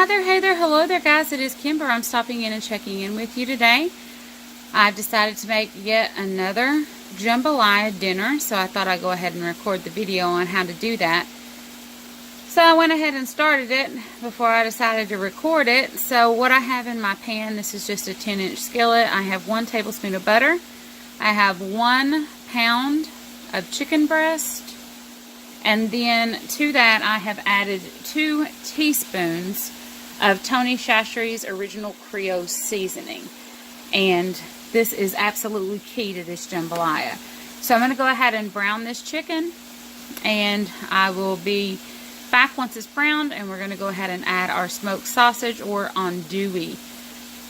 hey there, hello there guys, it is Kimber. I'm stopping in and checking in with you today. I've decided to make yet another jambalaya dinner, so I thought I'd go ahead and record the video on how to do that. So I went ahead and started it before I decided to record it. So what I have in my pan, this is just a 10-inch skillet. I have 1 tablespoon of butter. I have 1 pound of chicken breast. And then to that I have added 2 teaspoons of Tony Chachere's Original Creole Seasoning. And this is absolutely key to this jambalaya. So I'm going to go ahead and brown this chicken. And I will be back once it's browned. And we're going to go ahead and add our smoked sausage or andouille.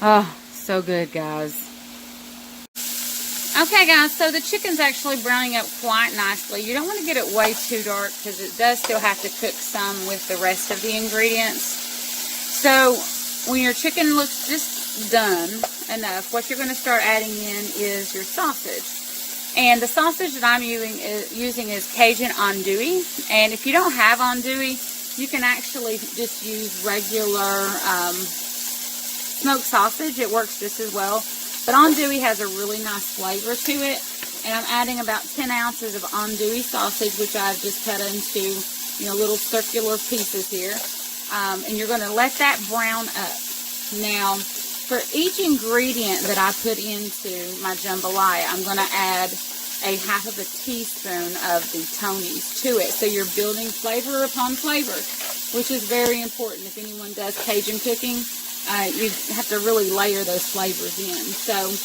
Oh, so good, guys. Okay guys, so the chicken's actually browning up quite nicely. You don't want to get it way too dark because it does still have to cook some with the rest of the ingredients. So when your chicken looks just done enough, what you're going to start adding in is your sausage. And the sausage that I'm using is Cajun andouille. And if you don't have andouille, you can actually just use regular smoked sausage. It works just as well. But andouille has a really nice flavor to it. And I'm adding about 10 ounces of andouille sausage, which I've just cut into, little circular pieces here. And you're going to let that brown up. Now, for each ingredient that I put into my jambalaya, I'm going to add a half of a teaspoon of the Tony's to it. So you're building flavor upon flavor, which is very important. If anyone does Cajun cooking, you have to really layer those flavors in. So,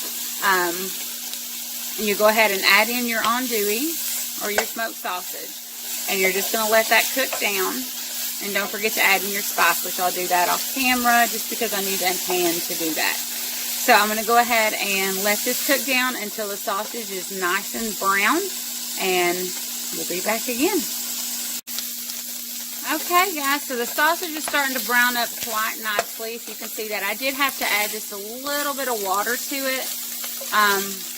you go ahead and add in your andouille or your smoked sausage. And you're just going to let that cook down. And don't forget to add in your spice, which I'll do that off camera just because I need a hand to do that. So I'm going to go ahead and let this cook down until the sausage is nice and brown. And we'll be back again. Okay guys, so the sausage is starting to brown up quite nicely. If you can see that, I did have to add just a little bit of water to it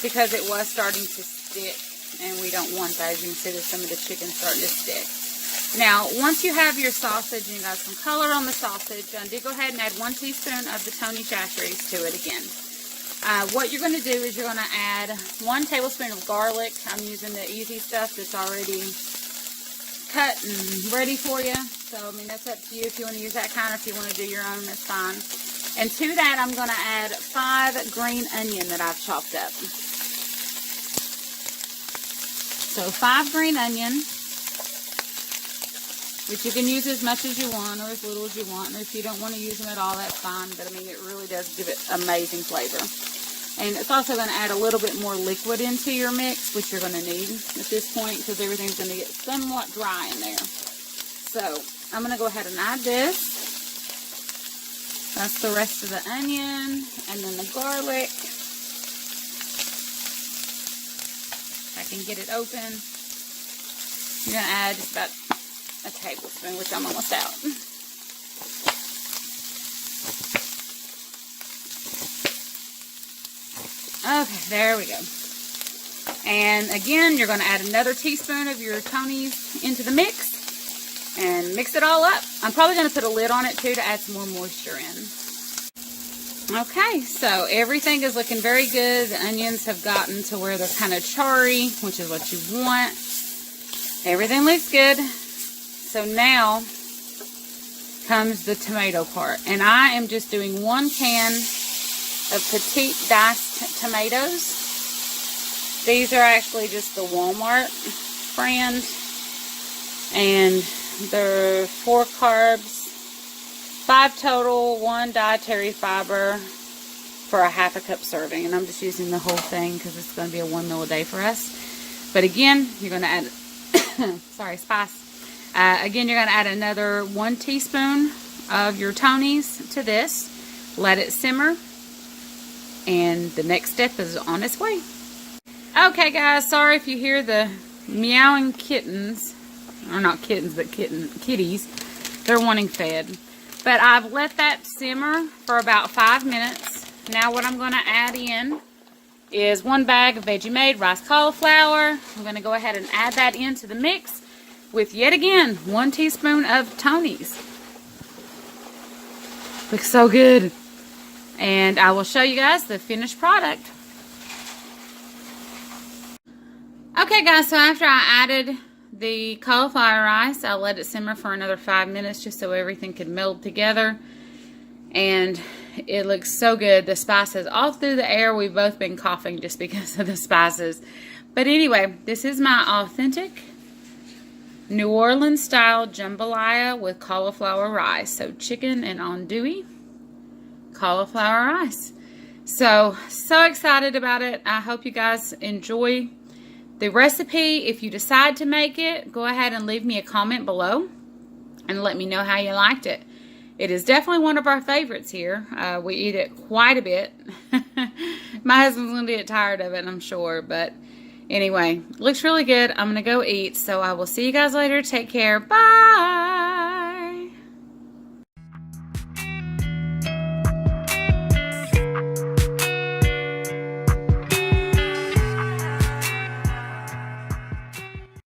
because it was starting to stick, and we don't want that. As you can see, there's some of the chicken starting to stick. Now, once you have your sausage and you got some color on the sausage, I did go ahead and add 1 teaspoon of the Tony Chachere's to it again. What you're going to do is you're going to add 1 tablespoon of garlic. I'm using the easy stuff that's already cut and ready for you. So, that's up to you if you want to use that kind, or if you want to do your own, that's fine. And to that, I'm going to add 5 green onion that I've chopped up. So, 5 green onion, which you can use as much as you want or as little as you want. And if you don't want to use them at all, that's fine. But, it really does give it amazing flavor. And it's also going to add a little bit more liquid into your mix, which you're going to need at this point because everything's going to get somewhat dry in there. So, I'm going to go ahead and add this. That's the rest of the onion and then the garlic. If I can get it open. You're going to add just about a tablespoon, which I'm almost out. Okay, there we go. And again, you're going to add another teaspoon of your Tony's into the mix and mix it all up. I'm probably going to put a lid on it too to add some more moisture in. Okay, so everything is looking very good. The onions have gotten to where they're kind of charry, which is what you want. Everything looks good. So now comes the tomato part. And I am just doing 1 can of petite diced tomatoes. These are actually just the Walmart brand, and they're 4 carbs, 5 total, 1 dietary fiber for a ½ a cup serving. And I'm just using the whole thing because it's going to be a 1 meal a day for us. But again, you're going to add spice. Again, you're going to add another 1 teaspoon of your Tony's to this. Let it simmer. And the next step is on its way. Okay guys, sorry if you hear the meowing kittens. Or not kittens, but kitties. They're wanting fed. But I've let that simmer for about 5 minutes. Now what I'm going to add in is 1 bag of Veggie Made rice cauliflower. I'm going to go ahead and add that into the mix with, yet again, 1 teaspoon of Tony's. Looks so good. And I will show you guys the finished product. Okay guys, so after I added the cauliflower rice, I'll let it simmer for another 5 minutes just so everything can meld together. And it looks so good. The spices all through the air. We've both been coughing just because of the spices. But anyway, this is my authentic New Orleans style jambalaya with cauliflower rice. So chicken and andouille, cauliflower rice. So excited about it. I hope you guys enjoy the recipe. If you decide to make it, go ahead and leave me a comment below and let me know how you liked it. It is definitely one of our favorites here. We eat it quite a bit. My husband's going to get tired of it, I'm sure. But anyway, looks really good. I'm going to go eat. So I will see you guys later. Take care. Bye.